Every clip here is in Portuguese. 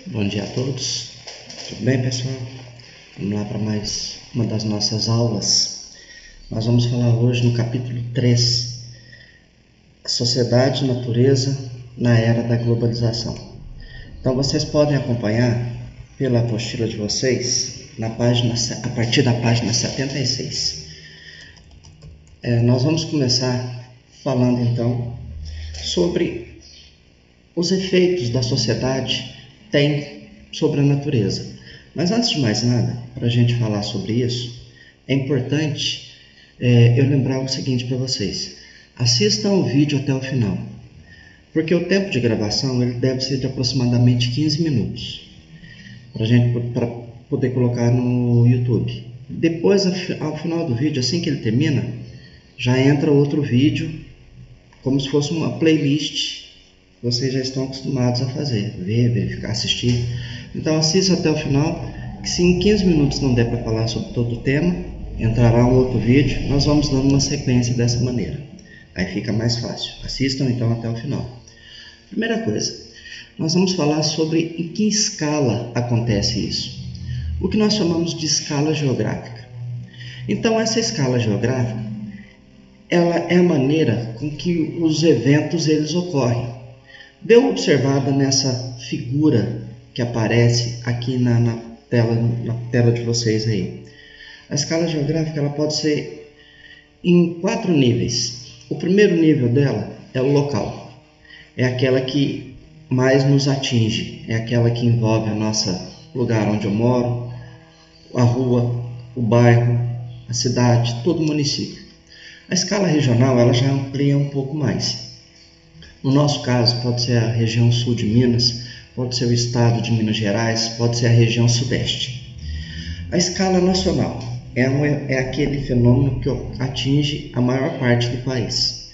Bom dia a todos, tudo bem, pessoal? Vamos lá para mais uma das nossas aulas. Nós vamos falar hoje no capítulo 3, Sociedade e Natureza na Era da Globalização. Então vocês podem acompanhar pela apostila de vocês a partir da página 76. Nós vamos começar falando então sobre os efeitos da sociedade tem sobre a natureza. Mas antes de mais nada, para a gente falar sobre isso, é importante eu lembrar o seguinte para vocês: assistam o vídeo até o final, porque o tempo de gravação ele deve ser de aproximadamente 15 minutos para poder colocar no YouTube. Depois, ao final do vídeo, assim que ele termina, já entra outro vídeo, como se fosse uma playlist. Vocês já estão acostumados a fazer, ver, verificar, assistir. Então assista até o final, que se em 15 minutos não der para falar sobre todo o tema, entrará um outro vídeo, nós vamos dando uma sequência dessa maneira. Aí fica mais fácil. Assistam então até o final. Primeira coisa, nós vamos falar sobre em que escala acontece isso. O que nós chamamos de escala geográfica. Então essa escala geográfica, ela é a maneira com que os eventos eles ocorrem. Dê uma observada nessa figura que aparece aqui na tela de vocês aí. A escala geográfica ela pode ser em 4 níveis. O primeiro nível dela é o local. É aquela que mais nos atinge. É aquela que envolve o nosso lugar onde eu moro, a rua, o bairro, a cidade, todo o município. A escala regional ela já amplia um pouco mais. No nosso caso, pode ser a região sul de Minas, pode ser o estado de Minas Gerais, pode ser a região sudeste. A escala nacional é aquele fenômeno que atinge a maior parte do país.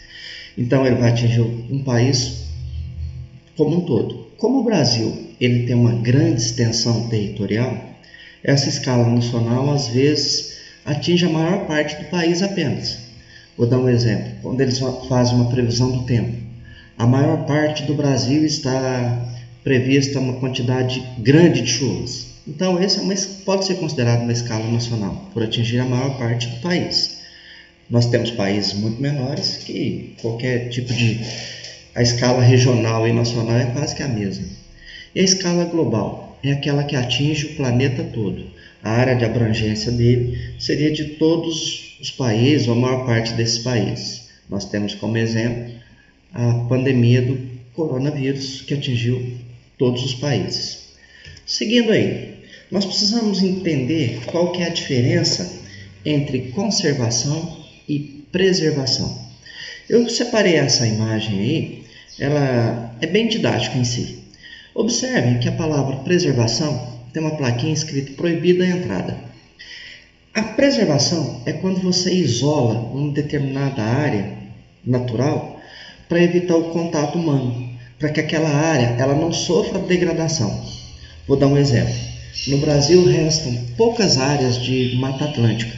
Então, ele vai atingir um país como um todo. Como o Brasil ele tem uma grande extensão territorial, essa escala nacional, às vezes, atinge a maior parte do país apenas. Vou dar um exemplo. Quando eles fazem uma previsão do tempo, a maior parte do Brasil está prevista uma quantidade grande de chuvas. Então, essa pode ser considerado uma escala nacional, por atingir a maior parte do país. Nós temos países muito menores que qualquer tipo de... A escala regional e nacional é quase que a mesma. E a escala global é aquela que atinge o planeta todo. A área de abrangência dele seria de todos os países, ou a maior parte desses países. Nós temos como exemplo a pandemia do coronavírus, que atingiu todos os países. Seguindo aí, nós precisamos entender qual que é a diferença entre conservação e preservação. Eu separei essa imagem aí, ela é bem didática em si. Observem que a palavra preservação tem uma plaquinha escrita proibida a entrada. A preservação é quando você isola uma determinada área natural para evitar o contato humano, para que aquela área ela não sofra degradação. Vou dar um exemplo. No Brasil restam poucas áreas de Mata Atlântica.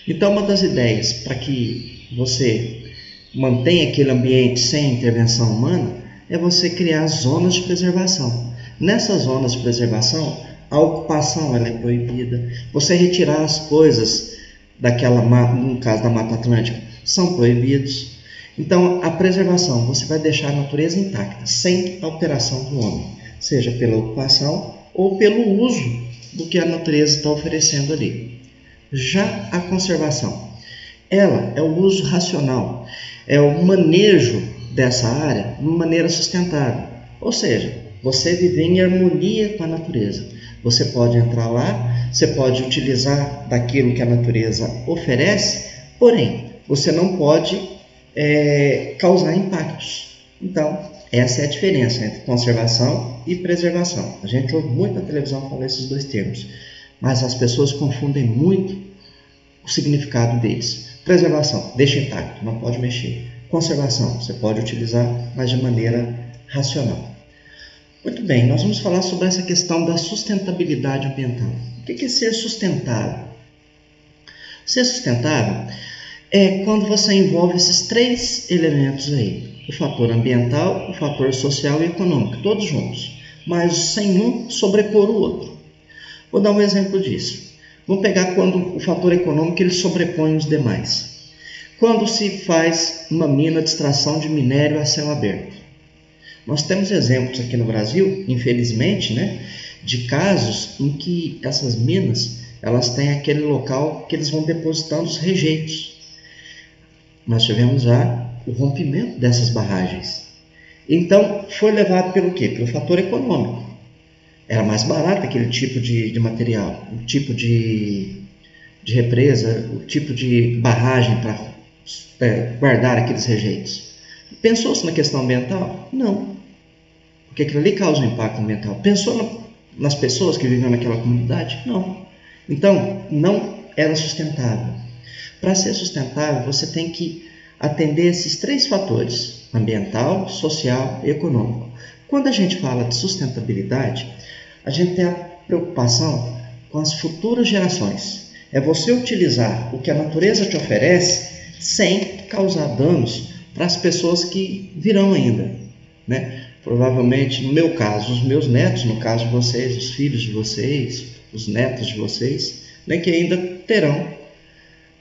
Então, uma das ideias para que você mantenha aquele ambiente sem intervenção humana é você criar zonas de preservação. Nessas zonas de preservação, a ocupação ela é proibida. Você retirar as coisas no caso da Mata Atlântica, são proibidos. Então, a preservação, você vai deixar a natureza intacta, sem alteração do homem, seja pela ocupação ou pelo uso do que a natureza está oferecendo ali. Já a conservação, ela é o uso racional, é o manejo dessa área de uma maneira sustentável. Ou seja, você viver em harmonia com a natureza. Você pode entrar lá, você pode utilizar daquilo que a natureza oferece, porém, você não pode causar impactos. Então, essa é a diferença entre conservação e preservação. A gente ouve muito na televisão falar esses dois termos, mas as pessoas confundem muito o significado deles. Preservação, deixa intacto, não pode mexer. Conservação, você pode utilizar, mas de maneira racional. Muito bem, nós vamos falar sobre essa questão da sustentabilidade ambiental. O que é ser sustentável? Ser sustentável é quando você envolve esses 3 elementos aí: o fator ambiental, o fator social e econômico, todos juntos. mas sem um sobrepor o outro. Vou dar um exemplo disso. Vamos pegar quando o fator econômico ele sobrepõe os demais. Quando se faz uma mina de extração de minério a céu aberto. Nós temos exemplos aqui no Brasil, infelizmente, de casos em que essas minas elas têm aquele local que eles vão depositando os rejeitos. Nós tivemos já o rompimento dessas barragens. Então, foi levado pelo quê? Pelo fator econômico. Era mais barato aquele tipo de material, o tipo de represa, o tipo de barragem para guardar aqueles rejeitos. Pensou-se na questão ambiental? Não. Porque aquilo ali causa um impacto ambiental. Pensou nas pessoas que viviam naquela comunidade? Não. Então, não era sustentável. Para ser sustentável, você tem que atender esses três fatores: ambiental, social e econômico. Quando a gente fala de sustentabilidade, a gente tem a preocupação com as futuras gerações. É você utilizar o que a natureza te oferece sem causar danos para as pessoas que virão ainda, Provavelmente, no meu caso, os meus netos, no caso de vocês, os filhos de vocês, os netos de vocês, que ainda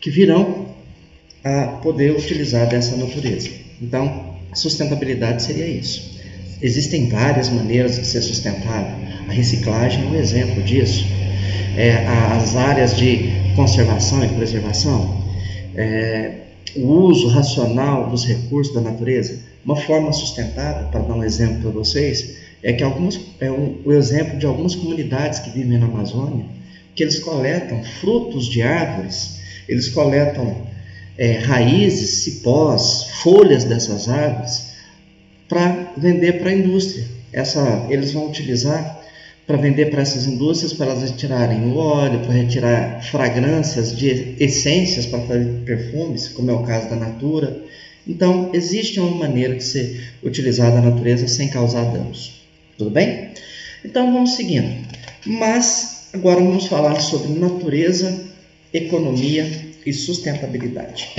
que virão a poder utilizar dessa natureza. Então, a sustentabilidade seria isso. Existem várias maneiras de ser sustentável. A reciclagem é um exemplo disso. As áreas de conservação e preservação, o uso racional dos recursos da natureza. Uma forma sustentável, para dar um exemplo para vocês, o exemplo de algumas comunidades que vivem na Amazônia, que eles coletam frutos de árvores, eles coletam raízes, cipós, folhas dessas árvores para vender para a indústria. Eles vão utilizar para vender para essas indústrias, para elas retirarem o óleo, para retirar fragrâncias de essências para fazer perfumes, como é o caso da Natura. Então, existe uma maneira de ser utilizada a natureza sem causar danos. Tudo bem? Então, vamos seguindo. Mas, agora vamos falar sobre natureza, economia e sustentabilidade.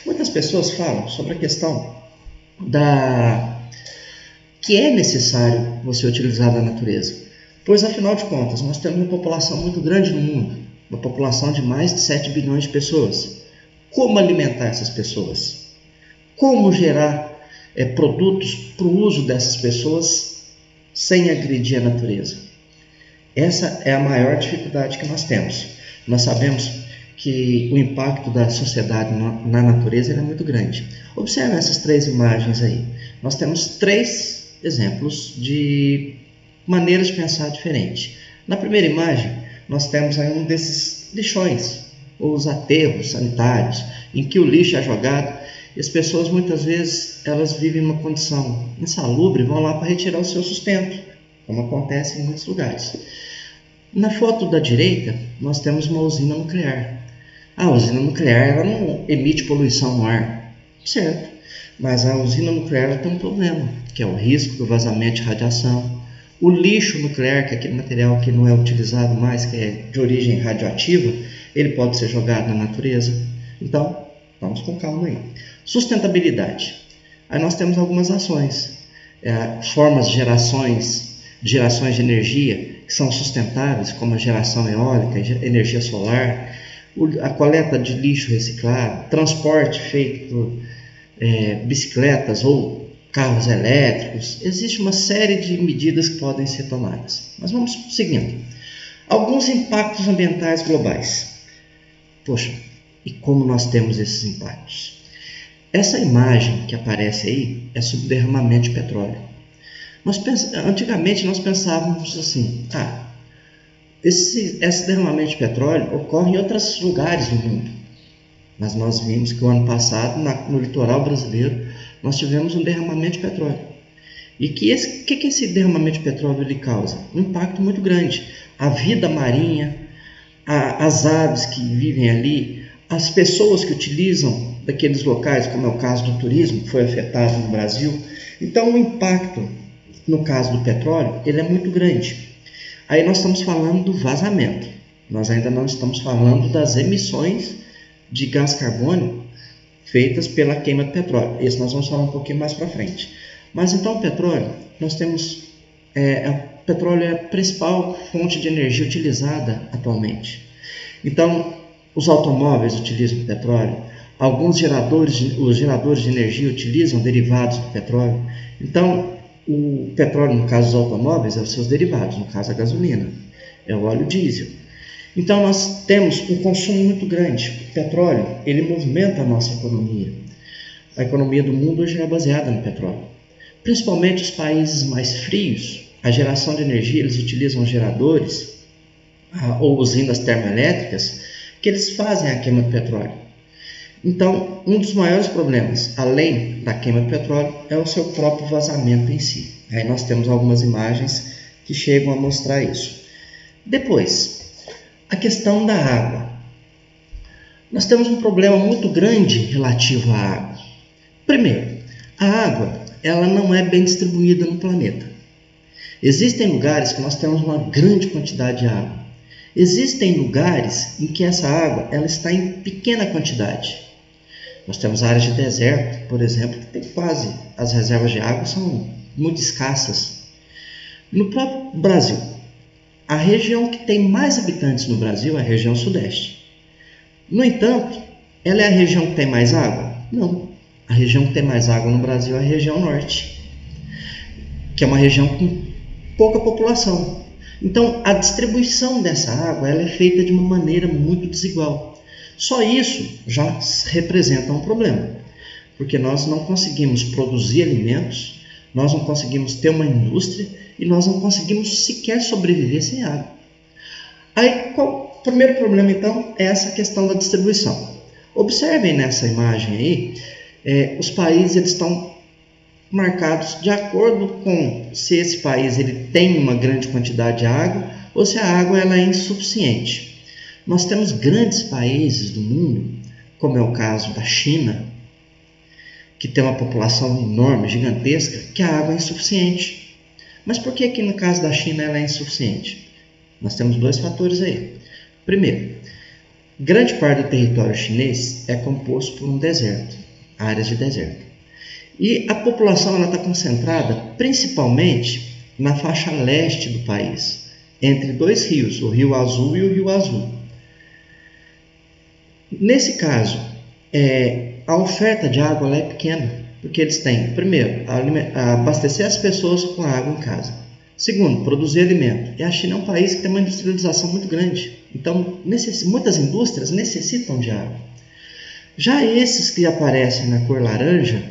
Muitas pessoas falam sobre a questão que é necessário você utilizar da natureza. Pois, afinal de contas, nós temos uma população muito grande no mundo. Uma população de mais de 7 bilhões de pessoas. Como alimentar essas pessoas? Como gerar produtos para o uso dessas pessoas sem agredir a natureza? Essa é a maior dificuldade que nós temos. Nós sabemos que o impacto da sociedade na natureza é muito grande. Observe essas 3 imagens aí. Nós temos 3 exemplos de maneiras de pensar diferente. Na primeira imagem, nós temos aí um desses lixões, ou os aterros sanitários, em que o lixo é jogado. E as pessoas muitas vezes elas vivem uma condição insalubre e vão lá para retirar o seu sustento, como acontece em muitos lugares. Na foto da direita, nós temos uma usina nuclear. A usina nuclear ela não emite poluição no ar, certo? Mas a usina nuclear ela tem um problema, que é o risco do vazamento de radiação. O lixo nuclear, que é aquele material que não é utilizado mais, que é de origem radioativa, ele pode ser jogado na natureza. Então, vamos com calma aí. Sustentabilidade. Aí nós temos algumas ações, formas de gerações de energia que são sustentáveis, como a geração eólica, energia solar, a coleta de lixo reciclado, transporte feito por bicicletas ou carros elétricos. Existe uma série de medidas que podem ser tomadas. Mas vamos seguindo. Alguns impactos ambientais globais. Poxa, e como nós temos esses impactos? Essa imagem que aparece aí é sobre derramamento de petróleo. Antigamente nós pensávamos assim, esse derramamento de petróleo ocorre em outros lugares do mundo. Mas nós vimos que o ano passado, no litoral brasileiro, nós tivemos um derramamento de petróleo. E o que esse derramamento de petróleo ele causa? Um impacto muito grande. A vida marinha, as aves que vivem ali, as pessoas que utilizam daqueles locais, como é o caso do turismo, que foi afetado no Brasil. Então, o impacto, no caso do petróleo, ele é muito grande. Aí nós estamos falando do vazamento. Nós ainda não estamos falando das emissões de gás carbônico feitas pela queima de petróleo. Isso nós vamos falar um pouquinho mais para frente. Mas então o petróleo, nós temos petróleo é a principal fonte de energia utilizada atualmente. Então, os automóveis utilizam petróleo, os geradores de energia utilizam derivados do petróleo. Então, o petróleo, no caso dos automóveis, é os seus derivados, no caso a gasolina, é o óleo diesel. Então, nós temos um consumo muito grande. O petróleo, ele movimenta a nossa economia. A economia do mundo hoje é baseada no petróleo. Principalmente os países mais frios, a geração de energia, eles utilizam geradores ou usinas termoelétricas que eles fazem a queima do petróleo. Então, um dos maiores problemas, além da queima do petróleo, é o seu próprio vazamento em si. Aí nós temos algumas imagens que chegam a mostrar isso. Depois, a questão da água. Nós temos um problema muito grande relativo à água. Primeiro, a água ela não é bem distribuída no planeta. Existem lugares que nós temos uma grande quantidade de água. Existem lugares em que essa água ela está em pequena quantidade. Nós temos áreas de deserto, por exemplo, que tem quase as reservas de água são muito escassas. No próprio Brasil, a região que tem mais habitantes no Brasil é a região sudeste. No entanto, ela é a região que tem mais água? Não. A região que tem mais água no Brasil é a região norte, que é uma região com pouca população. Então, a distribuição dessa água ela é feita de uma maneira muito desigual. Só isso já representa um problema, porque nós não conseguimos produzir alimentos, nós não conseguimos ter uma indústria e nós não conseguimos sequer sobreviver sem água. Aí, o primeiro problema, então, é essa questão da distribuição. Observem nessa imagem aí, os países eles estão marcados de acordo com se esse país ele tem uma grande quantidade de água ou se a água ela é insuficiente. Nós temos grandes países do mundo, como é o caso da China, que tem uma população enorme, gigantesca, que a água é insuficiente. Mas por que aqui no caso da China ela é insuficiente? Nós temos dois fatores aí. Primeiro, grande parte do território chinês é composto por um deserto, áreas de deserto. E a população está concentrada principalmente na faixa leste do país, entre dois rios, o Rio Azul e o Rio Azul. Nesse caso, a oferta de água é pequena, porque eles têm, primeiro, abastecer as pessoas com água em casa. Segundo, produzir alimento. E a China é um país que tem uma industrialização muito grande. Então, muitas indústrias necessitam de água. Já esses que aparecem na cor laranja,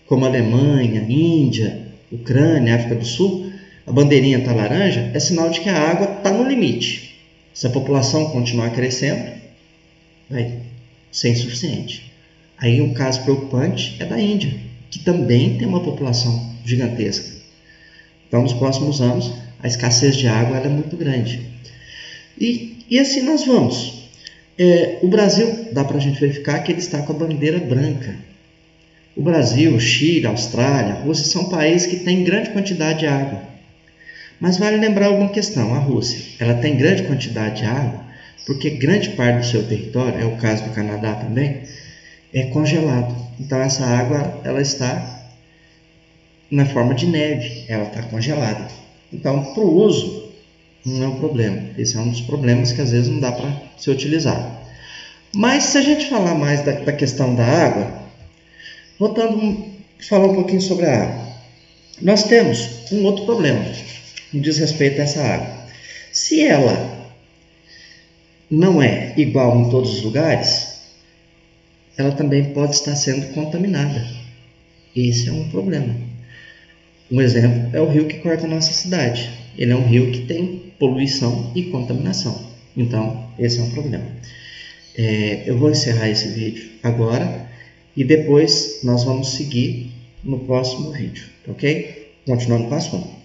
como Alemanha, Índia, Ucrânia, África do Sul, a bandeirinha está laranja, é sinal de que a água está no limite. Se a população continuar crescendo, vai ser insuficiente. Aí um caso preocupante é da Índia, que também tem uma população gigantesca. Então, nos próximos anos, a escassez de água ela é muito grande. E assim nós vamos. O Brasil, dá para a gente verificar que ele está com a bandeira branca. O Brasil, o Chile, a Austrália, a Rússia são países que têm grande quantidade de água. Mas vale lembrar alguma questão. A Rússia ela tem grande quantidade de água porque grande parte do seu território, é o caso do Canadá também, é congelado. Então essa água ela está na forma de neve, ela está congelada. Então, para o uso, não é um problema. Esse é um dos problemas que às vezes não dá para ser utilizado. Mas se a gente falar mais da questão da água, voltando a falar um pouquinho sobre a água, nós temos um outro problema no diz respeito a essa água. Se ela não é igual em todos os lugares, ela também pode estar sendo contaminada. Esse é um problema. Um exemplo é o rio que corta a nossa cidade. Ele é um rio que tem poluição e contaminação. Então, esse é um problema. Eu vou encerrar esse vídeo agora e depois nós vamos seguir no próximo vídeo, ok? Continuando com o assunto.